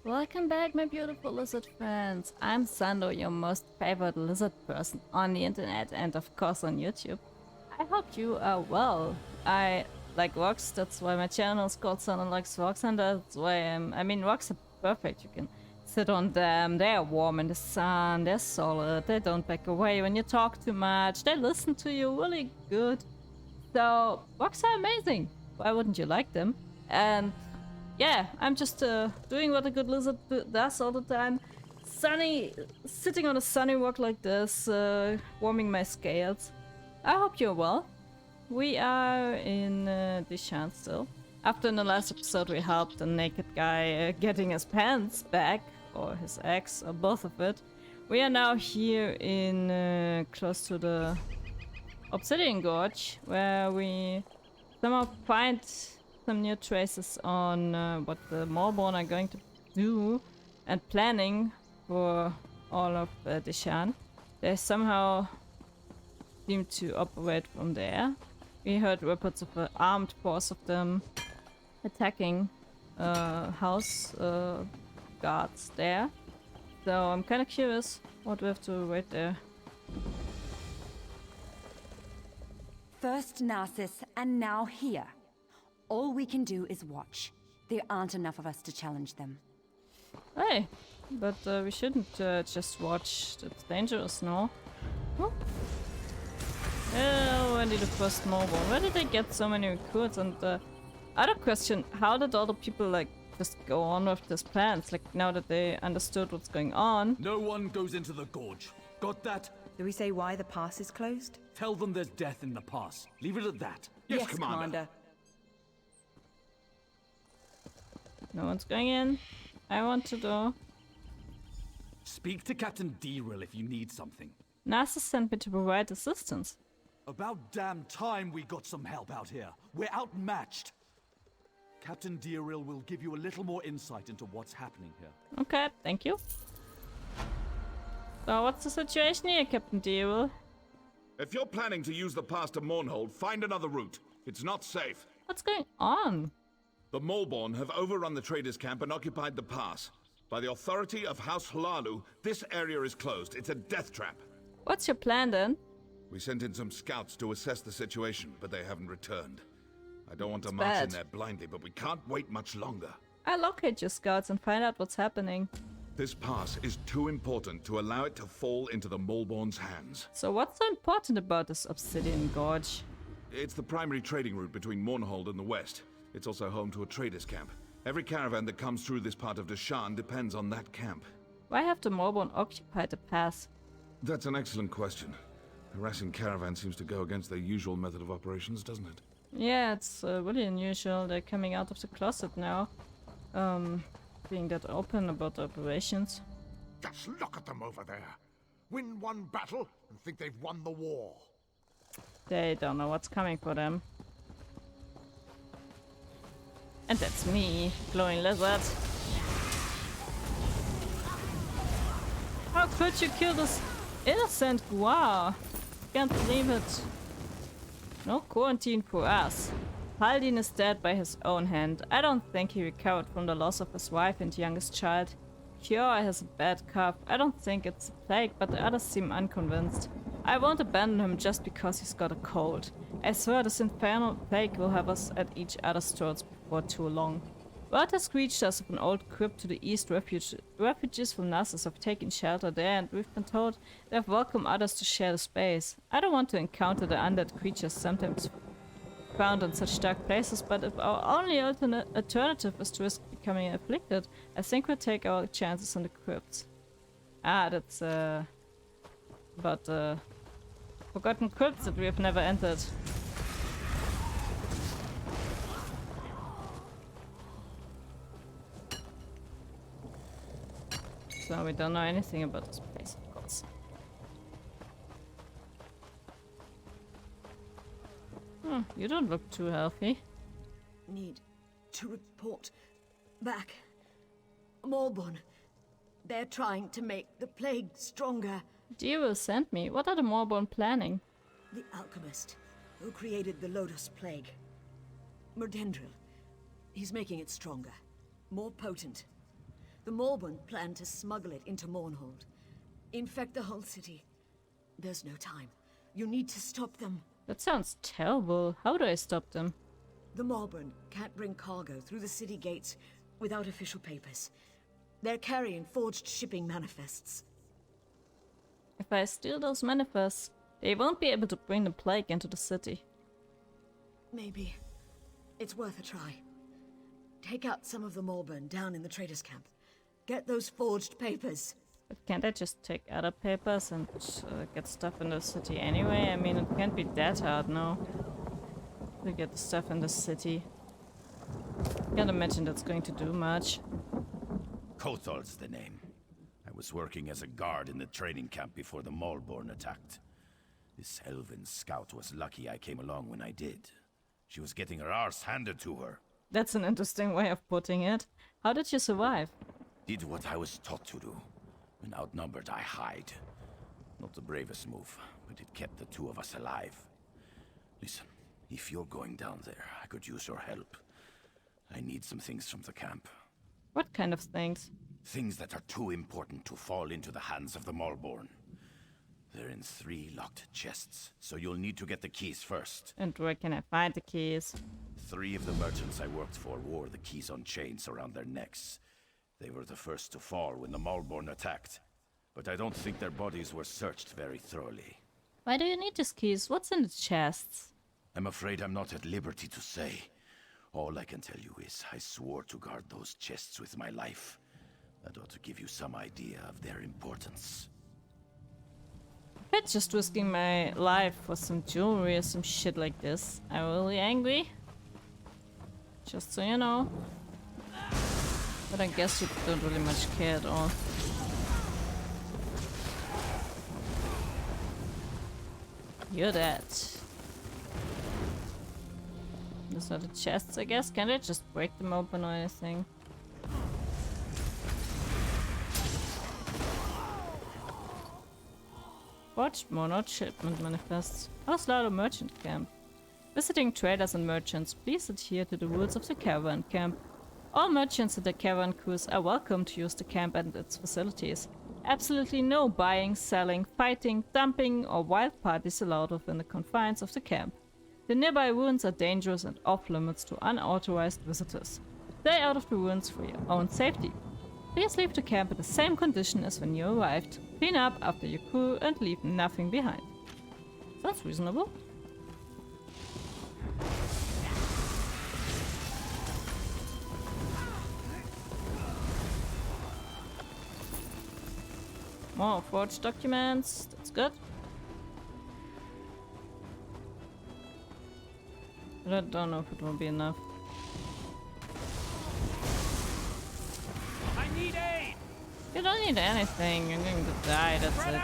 Welcome back, my beautiful lizard friends. I'm Sando, your most favorite lizard person on the internet and of course on YouTube. I hope you are well. I like rocks, that's why my channel is called Sando Likes Rocks, and that's why rocks are perfect. You can sit on them, they are warm in the sun, they're solid, they don't back away when you talk too much, they listen to you really good. So, rocks are amazing. Why wouldn't you like them? And yeah, I'm just doing what a good lizard does all the time. Sitting on a sunny rock like this, warming my scales. I hope you're well. We are in Dishan still. After in the last episode we helped a naked guy getting his pants back, or his ex, or both of it. We are now here in close to the Obsidian Gorge, where we somehow find some new traces on what the Morborn are going to do and planning for all of Deshan. They somehow seem to operate from there. We heard reports of an armed force of them attacking house guards there. So I'm kind of curious what we have to wait there. First Narcissus, and now here. All we can do is watch. There aren't enough of us to challenge them. Hey, but we shouldn't just watch. It's dangerous, no? Oh. Already the first mobile. Where did they get so many recruits? And other question, how did all the people like just go on with these plans? Like now that they understood what's going on? No one goes into the gorge. Got that? Do we say why the pass is closed? Tell them there's death in the pass. Leave it at that. Yes, Commander. No one's going in. I want to do. Speak to Captain Deril if you need something. Narcissus sent me to provide assistance. About damn time we got some help out here. We're outmatched. Captain Deril will give you a little more insight into what's happening here. Okay, thank you. So what's the situation here, Captain Deril? If you're planning to use the pass to Mournhold, find another route. It's not safe. What's going on? The Morborn have overrun the traders' camp and occupied the pass. By the authority of House Hlalu, this area is closed. It's a death trap. What's your plan then? We sent in some scouts to assess the situation, but they haven't returned. I don't want to It's march bad. in there blindly, but we can't wait much longer. I'll locate your scouts and find out what's happening. This pass is too important to allow it to fall into the Morborn's hands. So what's so important about this Obsidian Gorge? It's the primary trading route between Mournhold and the west. It's also home to a traders' camp. Every caravan that comes through this part of Deshan depends on that camp. Why have the Morborn occupied the pass? That's an excellent question. Harassing caravan seems to go against their usual method of operations, doesn't it? Yeah, it's really unusual. They're coming out of the closet now. Being that open about the operations. Just look at them over there. Win one battle and think they've won the war. They don't know what's coming for them. And that's me, glowing lizard. How could you kill this innocent Gua? Can't believe it. No quarantine for us. Haldin is dead by his own hand. I don't think he recovered from the loss of his wife and youngest child. Kiora has a bad cough. I don't think it's a plague, but the others seem unconvinced. I won't abandon him just because he's got a cold. I swear this infernal plague will have us at each other's throats before too long. Word has reached us of an old crypt to the east. Refugees from Narcissus have taken shelter there, and we've been told they have welcomed others to share the space. I don't want to encounter the undead creatures sometimes found in such dark places, but if our only alternative is to risk becoming afflicted, I think we'll take our chances in the crypts. Ah, that's about the forgotten crypts that we have never entered. So we don't know anything about this place, of course. You don't look too healthy. Need to report back. Morborn. They're trying to make the plague stronger. Dear will send me. What are the Morborn planning? The alchemist who created the Lotus Plague. Murdendril. He's making it stronger. More potent. The Morburn plan to smuggle it into Mournhold. Infect the whole city. There's no time. You need to stop them. That sounds terrible. How do I stop them? The Morburn can't bring cargo through the city gates without official papers. They're carrying forged shipping manifests. If I steal those manifests, they won't be able to bring the plague into the city. Maybe. It's worth a try. Take out some of the Morburn down in the traders' camp. Get those forged papers. But can't I just take other papers and get stuff in the city anyway? I mean, it can't be that hard, no? To get the stuff in the city. Can't imagine that's going to do much. Kothal's the name. I was working as a guard in the training camp before the Maulborn attacked. This elven scout was lucky I came along when I did. She was getting her arse handed to her. That's an interesting way of putting it. How did you survive? Did what I was taught to do. When outnumbered, I hide. Not the bravest move, but it kept the two of us alive. Listen, if you're going down there, I could use your help. I need some things from the camp. What kind of things? Things that are too important to fall into the hands of the Maulborn. They're in 3 locked chests, so you'll need to get the keys first. And where can I find the keys? 3 of the merchants I worked for wore the keys on chains around their necks. They were the first to fall when the Maulborn attacked, but I don't think their bodies were searched very thoroughly. Why do you need these keys? What's in the chests? I'm afraid I'm not at liberty to say. All I can tell you is I swore to guard those chests with my life. That ought to give you some idea of their importance. I'm just risking my life for some jewelry or some shit like this. I'm really angry. Just so you know. But I guess you don't really much care at all. You're dead. Those are the chests, I guess. Can I just break them open or anything? Forged Monod shipment manifests. Auslauder merchant camp. Visiting traders and merchants, please adhere to the rules of the caravan camp. All merchants and their caravan crews are welcome to use the camp and its facilities. Absolutely no buying, selling, fighting, dumping, or wild parties allowed within the confines of the camp. The nearby ruins are dangerous and off-limits to unauthorized visitors. Stay out of the ruins for your own safety. Please leave the camp in the same condition as when you arrived. Clean up after your crew and leave nothing behind. Sounds reasonable. More forged documents. That's good. But I don't know if it will be enough. I need aid. You don't need anything. You're going to die. That's it.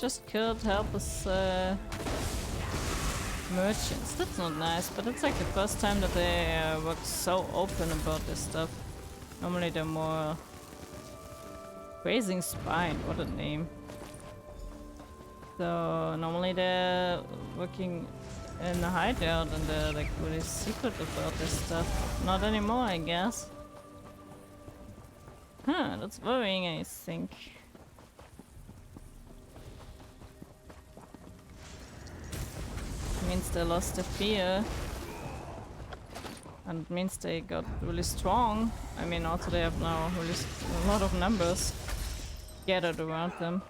Just killed helpless merchants. That's not nice, but it's like the first time that they were so open about this stuff. Normally they're more... Grazing Spine, what a name. So normally they're working in the hideout and they're like really secret about this stuff. Not anymore, I guess. Huh, that's worrying, I think. Means they lost their fear, and it means they got really strong. I mean, also they have now really a lot of numbers gathered around them.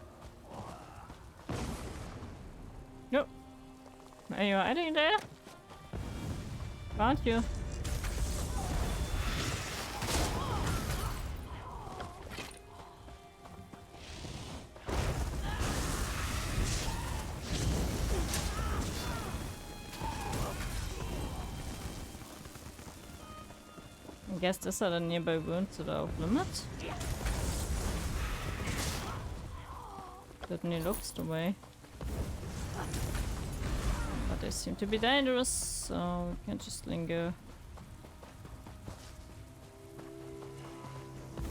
Nope. Are you hiding there? Found you. I guess these are the nearby wounds that are off limit. Certainly looks the way. But they seem to be dangerous, so we can just linger.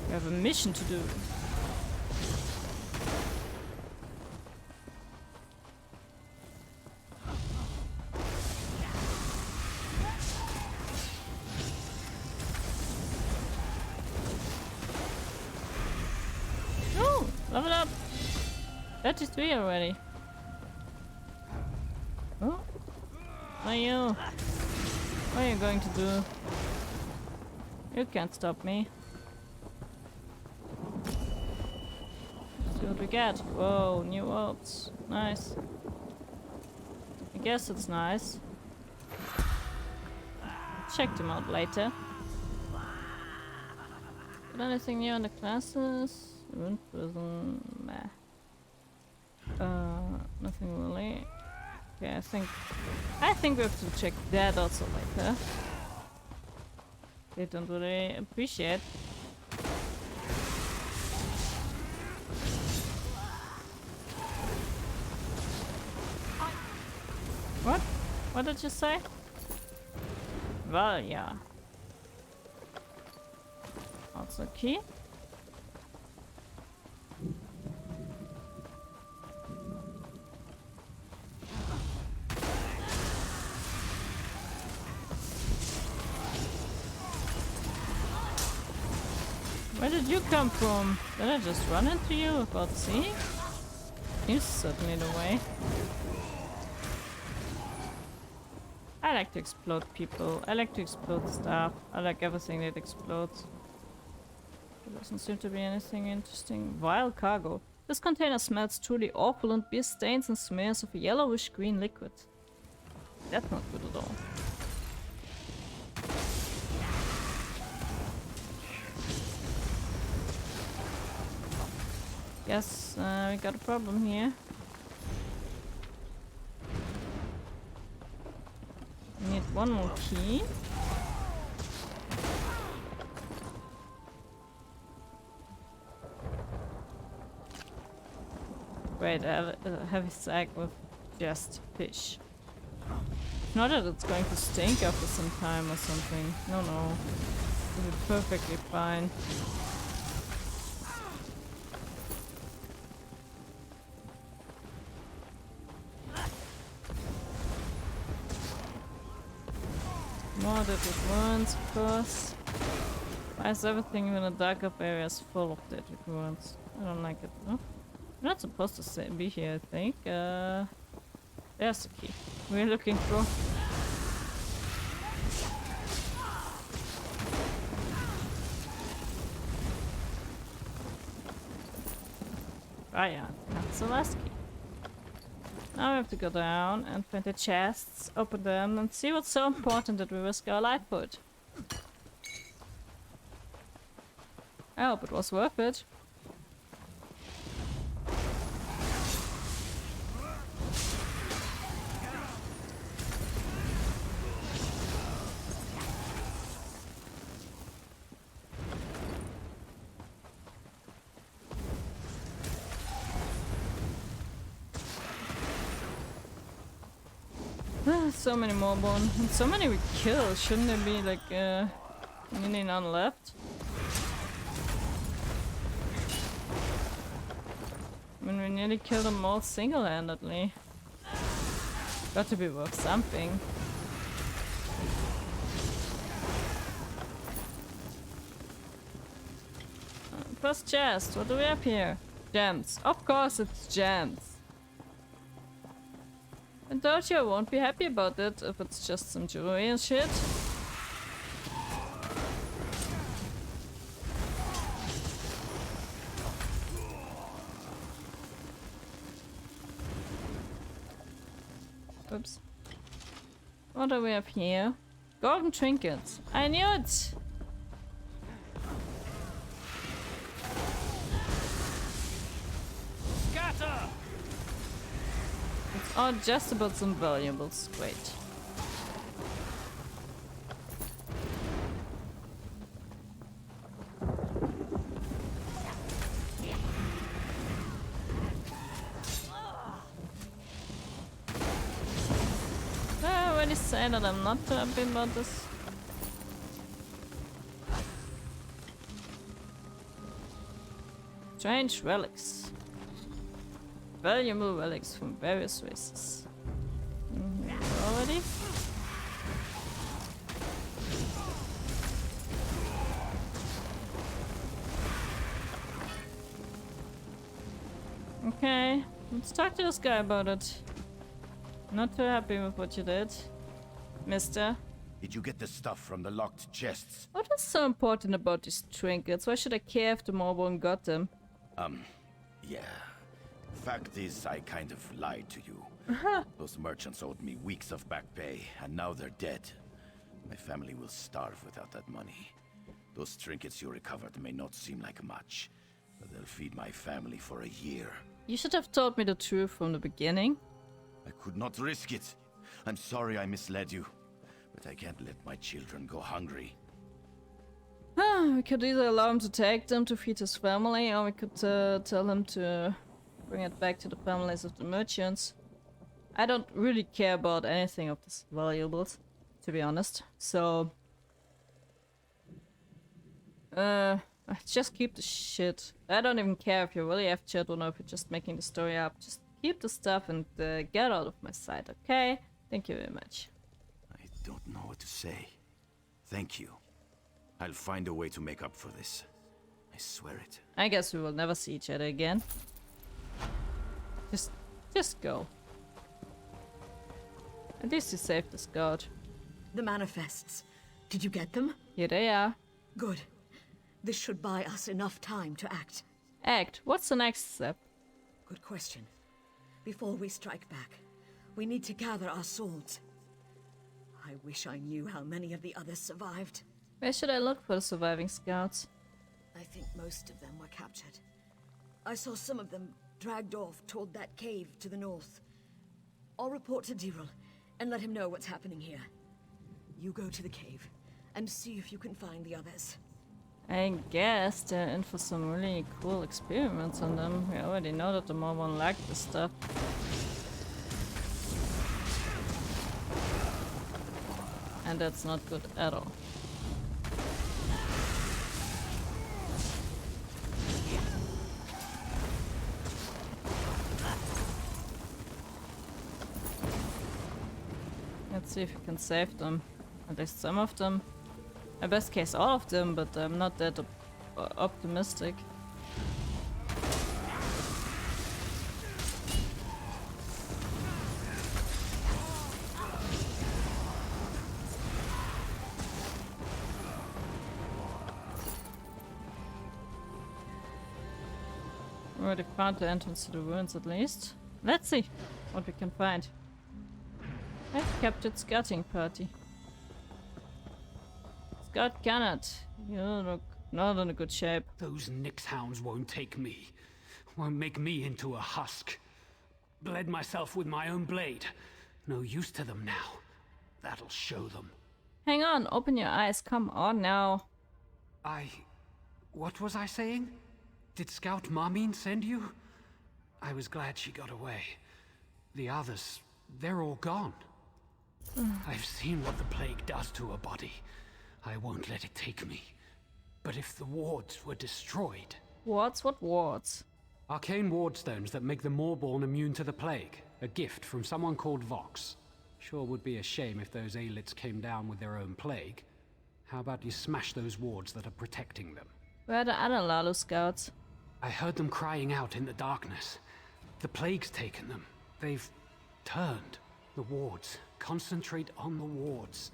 We have a mission to do. Oh, level up. 33 already. Oh, what are you? What are you going to do? You can't stop me. See what we get. Whoa, new orbs. Nice. I guess it's nice. Check them out later. Got anything new in the classes? Lizardperson, meh. Nothing really. Okay, I think we have to check that also later. They don't really appreciate. What? What did you say? Well, yeah. Also key. Where did you come from? Did I just run into you without seeing? He's certainly the way. I like to explode people. I like to explode stuff. I like everything that explodes. There doesn't seem to be anything interesting. Vile cargo. This container smells truly awful and bears stains and smears of a yellowish green liquid. That's not good at all. Guess we got a problem here. We need one more key. Wait, I have a heavy sack with just fish. Not that it's going to stink after some time or something. No, no. It'll be perfectly fine. More deadly wounds, of course. Why is everything in the dark up areas full of deadly wounds? I don't like it. No? We're not supposed to be here, I think. There's the key we're looking for. Ah yeah, that's the last key. Now we have to go down and find the chests, open them, and see what's so important that we risk our life for it. I hope it was worth it. So many more born, and so many we kill. Shouldn't there be like nearly none left? I mean, we nearly killed them all single-handedly. Got to be worth something. First chest, what do we have here? Gems. Of course it's gems. I told you I won't be happy about it if it's just some jewelry and shit. Oops. What do we have here? Golden trinkets. I knew it! Scatter! It's all just about some valuables. Great. I already said that I'm not too happy about this. Strange relics. Valuable relics from various races. Already? Okay, let's talk to this guy about it. Not too happy with what you did, mister. Did you get the stuff from the locked chests? What is so important about these trinkets? Why should I care if the Morborn got them? Yeah. Fact is, I kind of lied to you. Those merchants owed me weeks of back pay, and now they're dead. My family will starve without that money. Those trinkets you recovered may not seem like much, but they'll feed my family for a year. You should have told me the truth from the beginning. I could not risk it. I'm sorry I misled you, but I can't let my children go hungry. We could either allow him to take them to feed his family, or we could tell him to bring it back to the families of the merchants. I don't really care about anything of these valuables, to be honest. So, just keep the shit. I don't even care if you really have children or if you're just making the story up. Just keep the stuff and get out of my sight, okay? Thank you very much. I don't know what to say. Thank you. I'll find a way to make up for this. I swear it. I guess we will never see each other again. Just go. At least you saved the scout. The manifests. Did you get them? Here they are. Good. This should buy us enough time to act. Act. What's the next step? Good question. Before we strike back, we need to gather our swords. I wish I knew how many of the others survived. Where should I look for the surviving scouts? I think most of them were captured. I saw some of them dragged off toward that cave to the north. I'll report to Diril and let him know what's happening here. You go to the cave and see if you can find the others. I guess they're in for some really cool experiments on them. We already know that the Mormon like this stuff. And that's not good at all. Let's see if we can save them. At least some of them. In best case all of them, but I'm not that optimistic. Already found the entrance to the ruins at least. Let's see what we can find. I've captured scouting party. Scout Cannot, you look not in a good shape. Those Nyx hounds won't take me. Won't make me into a husk. Bled myself with my own blade. No use to them now. That'll show them. Hang on, open your eyes, come on now. What was I saying? Did Scout Marmine send you? I was glad she got away. The others, they're all gone. I've seen what the plague does to a body. I won't let it take me. But if the wards were destroyed... Wards? What wards? Arcane wardstones that make the Moorborn immune to the plague. A gift from someone called Vox. Sure would be a shame if those Aelits came down with their own plague. How about you smash those wards that are protecting them? Where are the other Lalu scouts? I heard them crying out in the darkness. The plague's taken them. They've turned. The wards. Concentrate on the wards.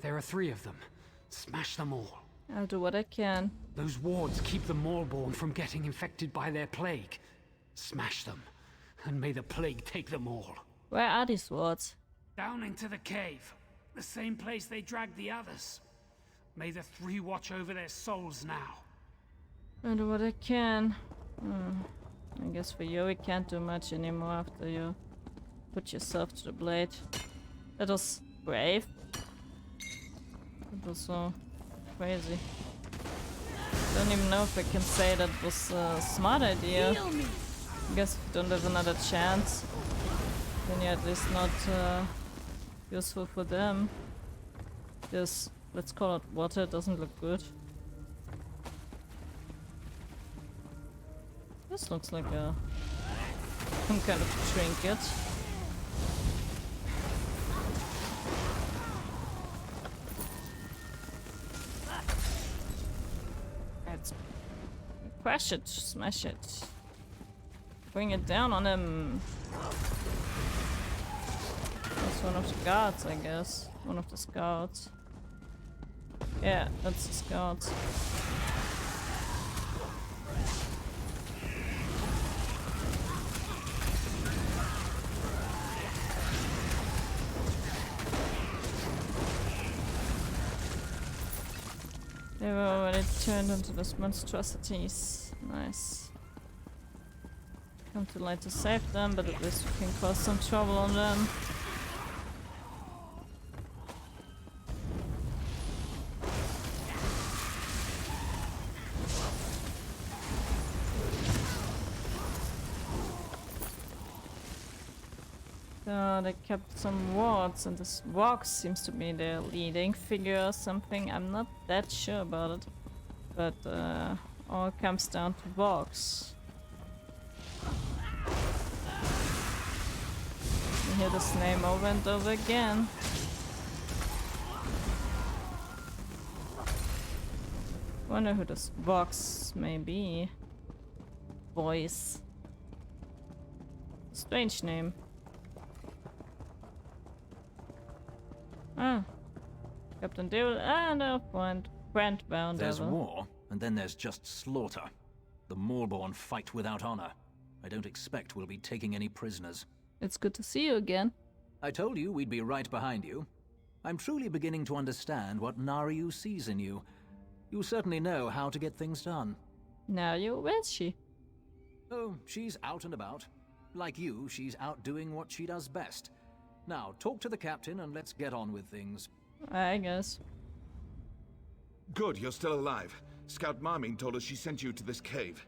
There are 3 of them. Smash them all. I'll do what I can. Those wards keep the Moorborn from getting infected by their plague. Smash them, and may the plague take them all. Where are these wards? Down into the cave. The same place they dragged the others. May the 3 watch over their souls now. I'll do what I can. I guess for you we can't do much anymore after you put yourself to the blade. That was brave. That was so crazy. Don't even know if I can say that was a smart idea. I guess if you don't have another chance, then you're at least not useful for them. This, let's call it water, doesn't look good. This looks like some kind of trinket. Let's crash it, smash it. Bring it down on him. That's one of the guards, I guess. One of the scouts. Yeah, that's the scouts. They were already turned into those monstrosities. Nice. Come too late to save them, but at least we can cause some trouble on them. They kept some wards, and this Vox seems to be their leading figure or something. I'm not that sure about it, but all comes down to Vox. You hear this name over and over again. Wonder who this Vox may be. Voice. Strange name. Ah. Captain David and our friend Brent-bound There's devil. war, and then there's just slaughter. The Moorborn fight without honor. I don't expect we'll be taking any prisoners. It's good to see you again. I told you we'd be right behind you. I'm truly beginning to understand what Naryu sees in you. You certainly know how to get things done. Naryu, where's she? Oh, she's out and about. Like you, she's out doing what she does best. Now, talk to the captain and let's get on with things. I guess. Good, you're still alive. Scout Marmin told us she sent you to this cave.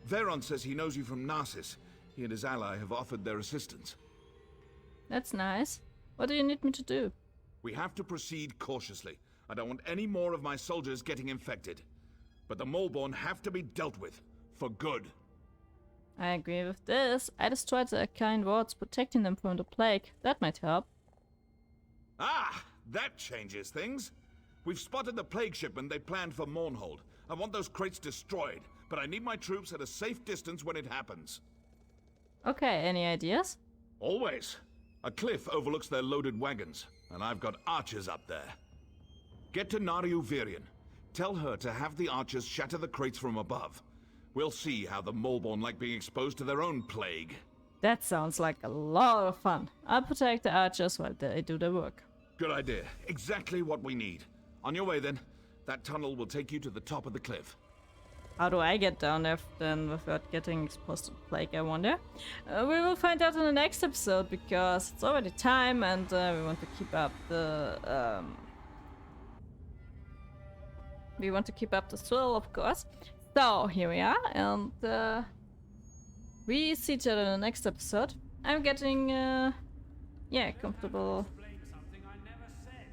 Veron says he knows you from Narsis. He and his ally have offered their assistance. That's nice. What do you need me to do? We have to proceed cautiously. I don't want any more of my soldiers getting infected. But the Moorborn have to be dealt with. For good. I agree with this. I destroyed the arcane wards protecting them from the plague. That might help. Ah! That changes things. We've spotted the plague shipment they planned for Mournhold. I want those crates destroyed, but I need my troops at a safe distance when it happens. Okay, any ideas? Always. A cliff overlooks their loaded wagons, and I've got archers up there. Get to Naryu Virion. Tell her to have the archers shatter the crates from above. We'll see how the Moorborn like being exposed to their own plague. That sounds like a lot of fun. I'll protect the archers while they do the work. Good idea. Exactly what we need. On your way then. That tunnel will take you to the top of the cliff. How do I get down there then without getting exposed to the plague, I wonder? We will find out in the next episode, because it's already time and we want to keep up the... We want to keep up the thrill, of course. So, here we are, and we see each other in the next episode. I'm getting, yeah, comfortable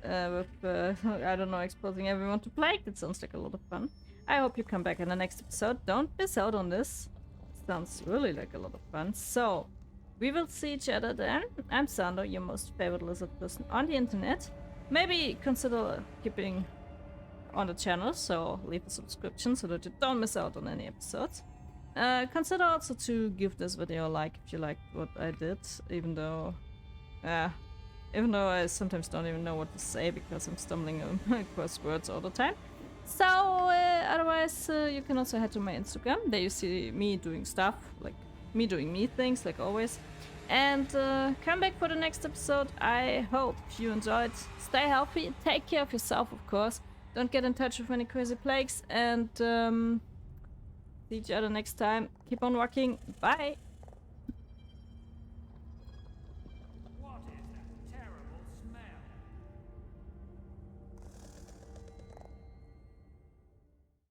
with, I don't know, exposing everyone to plague. That sounds like a lot of fun. I hope you come back in the next episode. Don't miss out on this. Sounds really like a lot of fun. So, we will see each other then. I'm Sando, your most favorite lizard person on the internet. Maybe consider keeping on the channel, so leave a subscription so that you don't miss out on any episodes. Consider also to give this video a like if you liked what I did, even though I sometimes don't even know what to say because I'm stumbling across words all the time. So otherwise you can also head to my Instagram. There you see me doing stuff, like me doing me things, like always. And come back for the next episode. I hope you enjoyed. Stay healthy, take care of yourself, of course. Don't get in touch with any crazy plagues, and see each other next time. Keep on walking. Bye!